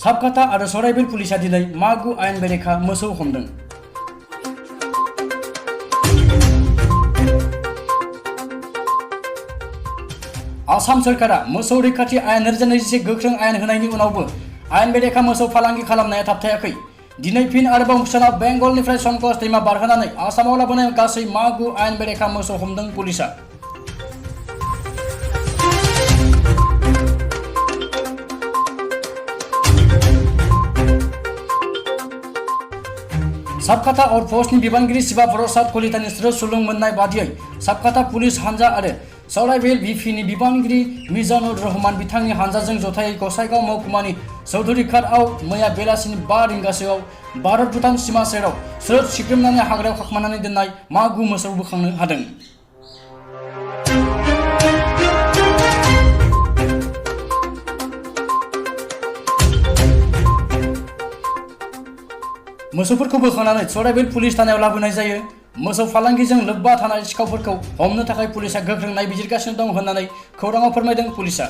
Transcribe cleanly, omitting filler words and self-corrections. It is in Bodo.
साबकाता आरो सराइबिल पुलिसा दिनै मागु आयेन बेरेखा मोसौ हमदों। आसाम सरकारा मोसौ रैखाथि आयेन 2021 गोख्रों आयेन होनायनि उनावबो आयेन बेरेखा मोसौ फालांगि खालामनाया थाबथायाखै। दिनै फिन आरोबाव सोनाब बेंगलनिफ्राय संकस दैमा बारहोनानै आसामाव लाबोनाय गासै मागु आयेन बेरेखा मोसौ हमदों पुलिसा। साबकाता आउटपोस्टनि बिबानगिरि शिवा प्रसाद कलितानि सुलुं मोननाय बादियै साबकाता पुलिस हानजा आरो सराइबिल बिपिनि बिबानगिरि मिजानुर रहमान बिथांनि हानजाजों जथायै गसाइगाव महकुमानि चौधुरी घाटआव मैया बेलासिनि 5 रिंगासोआव भारत भुटान सीमा सेराव स्रोद सिख्रोमनानै हाग्रायाव खाखोमानानै दोननाय मागु मोसौ बोखांनो हादों। मोसौफोरखौ बोखांनानै सराइबिल पुलिस थानायाव लाबोनाय जायो। मोसौ फालांगिजों लोब्बा थानाय सिखावफोरखौ हमनो थाखाय पुलिसा गोख्रों नायबिजिरगासिनो दं होननानै खौराङाव फोरमायदों पुलिसा।